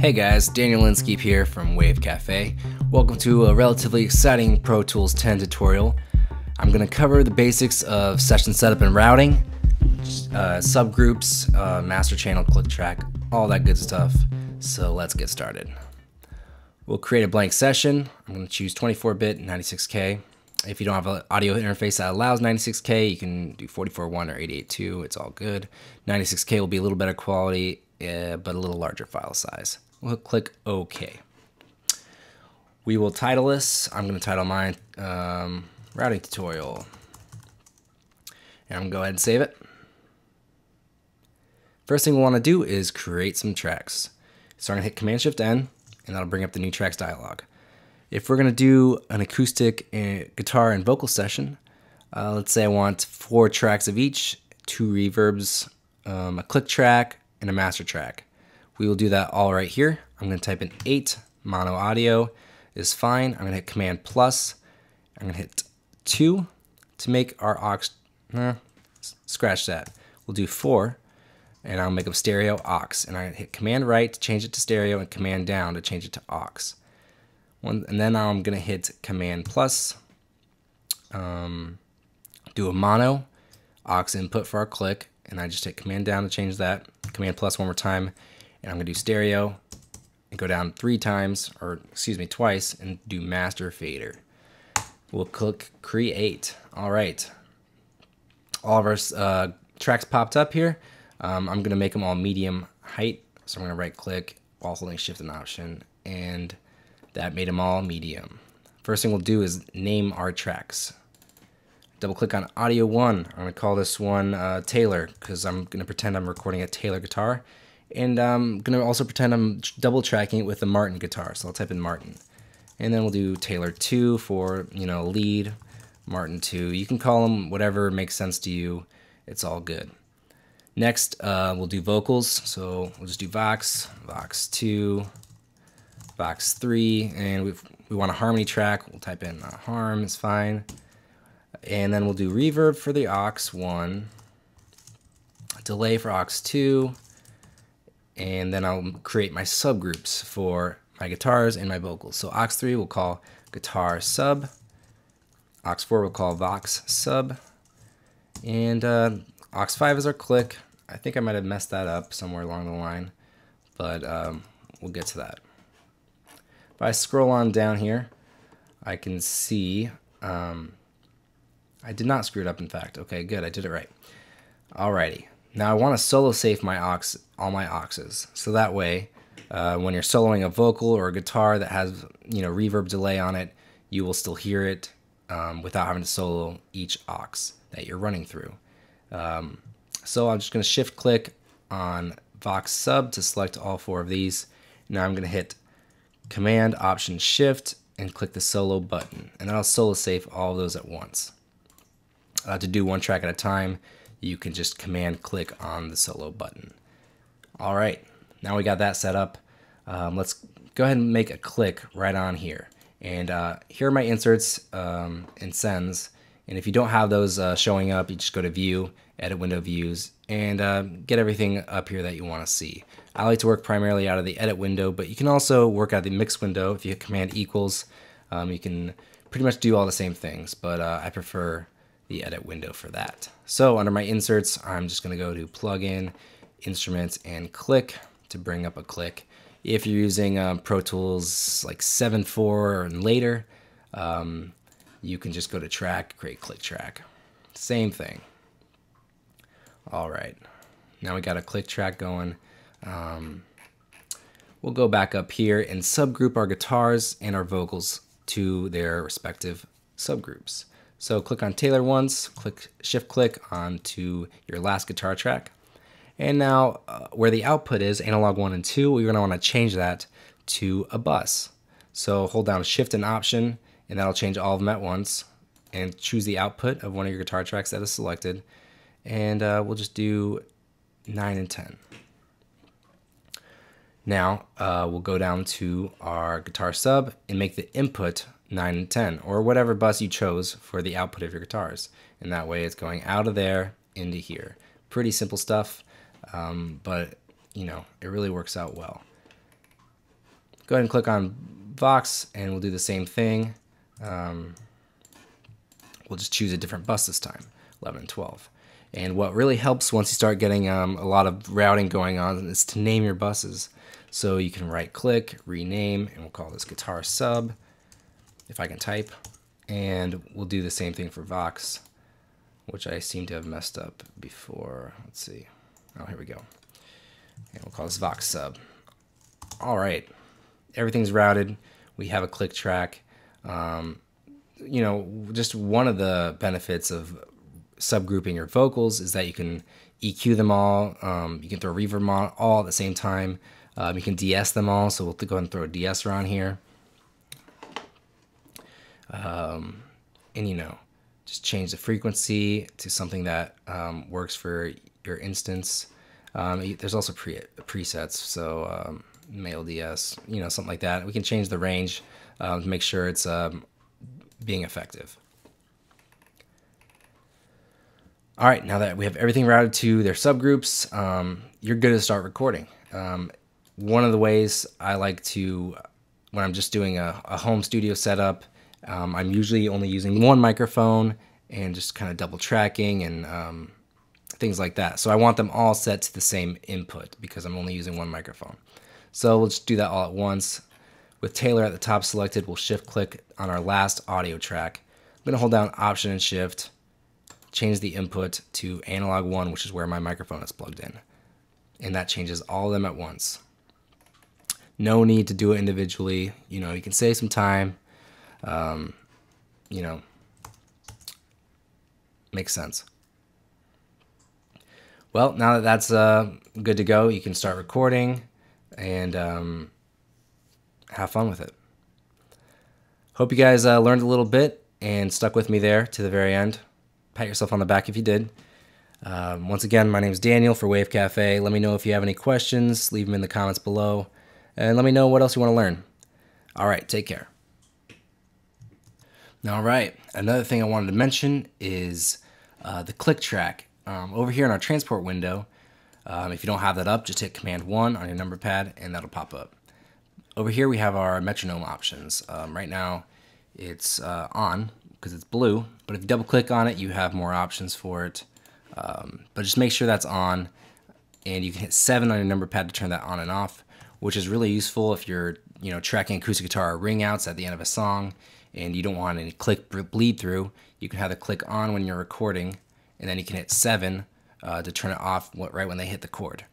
Hey guys, Daniel Linskeep here from Wave Cafe. Welcome to a relatively exciting Pro Tools 10 tutorial. I'm going to cover the basics of session setup and routing, subgroups, master channel, click track, all that good stuff. So let's get started. We'll create a blank session. I'm going to choose 24-bit 96K. If you don't have an audio interface that allows 96K, you can do 44.1 or 88.2. It's all good. 96K will be a little better quality, but a little larger file size. We'll click OK. We will title this. I'm going to title mine routing tutorial. And I'm going to go ahead and save it. First thing we want to do is create some tracks. So I'm going to hit Command-Shift-N, and that'll bring up the new tracks dialog. If we're going to do an acoustic guitar and vocal session, let's say I want 4 tracks of each, 2 reverbs, a click track, and a master track. We will do that all right here. I'm going to type in 8, mono audio is fine. I'm going to hit Command plus. I'm going to hit 2 to make our aux, scratch that. We'll do 4, and I'll make a stereo aux. And I hit Command right to change it to stereo and Command down to change it to aux. And then I'm going to hit Command plus, do a mono aux input for our click, and I just hit Command down to change that, Command plus one more time, and I'm going to do stereo and go down 3 times, or excuse me, twice, and do master fader. We'll click create. All right. All of our tracks popped up here. I'm going to make them all medium height, so I'm going to right click while holding shift and option, and that made them all medium. First thing we'll do is name our tracks. Double click on audio 1. I'm going to call this one Taylor, because I'm going to pretend I'm recording a Taylor guitar. And I'm going to also pretend I'm double tracking it with a Martin guitar. So I'll type in Martin. And then we'll do Taylor 2 for, lead, Martin 2. You can call them whatever makes sense to you. It's all good. Next, we'll do vocals. So we'll just do Vox, Vox 2, Vox 3, and we want a harmony track. We'll type in harm, it's fine. And then we'll do reverb for the aux 1, delay for aux 2, and then I'll create my subgroups for my guitars and my vocals. So aux 3 we'll call guitar sub, aux 4 we'll call Vox sub, and aux 5 is our click. I think I might have messed that up somewhere along the line, but we'll get to that. If I scroll on down here, I can see, I did not screw it up, in fact. Okay, good, I did it right. Alrighty, now I want to solo safe my aux, all my auxes, so that way, when you're soloing a vocal or a guitar that has, reverb delay on it, you will still hear it without having to solo each aux that you're running through. So I'm just going to shift click on Vox sub to select all 4 of these. Now I'm going to hit Command, Option, Shift, and click the solo button, and that'll solo save all of those at once. To do one track at a time, you can just Command click on the solo button. All right, now we got that set up. Let's go ahead and make a click right on here. And here are my inserts and sends. And if you don't have those showing up, you just go to View, Edit Window Views, and get everything up here that you want to see. I like to work primarily out of the Edit window, but you can also work out of the Mix window. If you hit Command equals, you can pretty much do all the same things, but I prefer the Edit window for that. So under my inserts, I'm just going to go to Plugin, Instruments, and Click to bring up a click. If you're using Pro Tools like 7.4 and later, you can just go to Track, create Click Track. Same thing. All right, now we got a click track going. We'll go back up here and subgroup our guitars and our vocals to their respective subgroups. So click on Taylor once, shift click onto your last guitar track. And now where the output is, analog 1 and 2, we're going to want to change that to a bus. So hold down Shift and Option, and that'll change all of them at once. And choose the output of one of your guitar tracks that is selected. And we'll just do 9 and 10. Now we'll go down to our guitar sub and make the input 9 and 10, or whatever bus you chose for the output of your guitars. And that way it's going out of there into here. Pretty simple stuff, but it really works out well. Go ahead and click on Vox and we'll do the same thing. We'll just choose a different bus this time, 11 and 12. And what really helps once you start getting a lot of routing going on is to name your buses. So you can right click, rename, and we'll call this guitar sub, if I can type. And we'll do the same thing for Vox, which I seem to have messed up before. Let's see. Oh, here we go. And we'll call this Vox sub. All right. Everything's routed. We have a click track. You know, just one of the benefits of subgrouping your vocals is that you can EQ them all. You can throw reverb on all at the same time. You can DS them all. So we'll go ahead and throw a de-esser on here. And, you know, just change the frequency to something that works for your instance. There's also presets. So male DS, you know, something like that. We can change the range to make sure it's being effective. All right, now that we have everything routed to their subgroups, you're good to start recording. One of the ways I like to, when I'm just doing a home studio setup, I'm usually only using one microphone and just kind of double tracking and things like that. So I want them all set to the same input because I'm only using one microphone. So we'll just do that all at once. With Taylor at the top selected, we'll shift click on our last audio track. I'm going to hold down Option and Shift, change the input to analog 1, which is where my microphone is plugged in. And that changes all of them at once. No need to do it individually. You know, you can save some time. You know, makes sense. Well, now that that's good to go, you can start recording and have fun with it. Hope you guys learned a little bit and stuck with me there to the very end. Pat yourself on the back if you did. Once again, my name is Daniel for Wave Cafe. Let me know if you have any questions. Leave them in the comments below. And let me know what else you want to learn. All right, take care. All right, another thing I wanted to mention is the click track. Over here in our transport window, if you don't have that up, just hit Command 1 on your number pad and that'll pop up. Over here we have our metronome options. Right now it's on because it's blue, but if you double click on it, you have more options for it. But just make sure that's on, and you can hit 7 on your number pad to turn that on and off, which is really useful if you're, you know, tracking acoustic guitar or ring outs at the end of a song and you don't want any click bleed through. You can have the click on when you're recording, and then you can hit 7 to turn it off right when they hit the chord,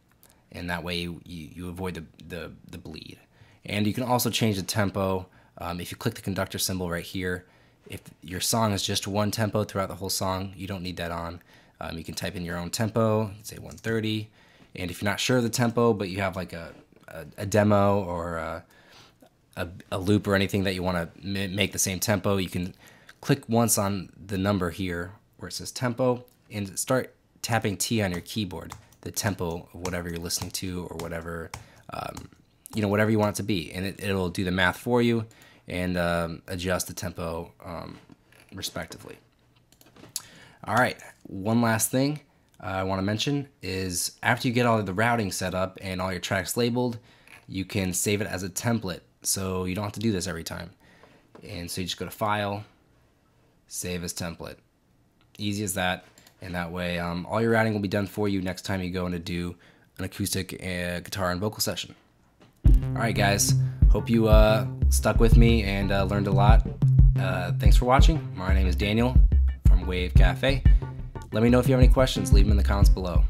and that way you avoid the bleed. And you can also change the tempo. If you click the conductor symbol right here, if your song is just one tempo throughout the whole song, you don't need that on. You can type in your own tempo, you can say 130, and if you're not sure of the tempo, but you have like a demo or a loop or anything that you want to make the same tempo, you can click once on the number here where it says tempo and start tapping T on your keyboard, the tempo of whatever you're listening to or whatever, you know, whatever you want it to be, and it'll do the math for you and adjust the tempo respectively. All right, one last thing I want to mention is after you get all of the routing set up and all your tracks labeled, you can save it as a template, so you don't have to do this every time. And so you just go to File, Save as Template. Easy as that, and that way all your routing will be done for you next time you go in to do an acoustic guitar and vocal session. All right, guys, hope you stuck with me and learned a lot. Thanks for watching. My name is Daniel from Wave Cafe. Let me know if you have any questions. Leave them in the comments below.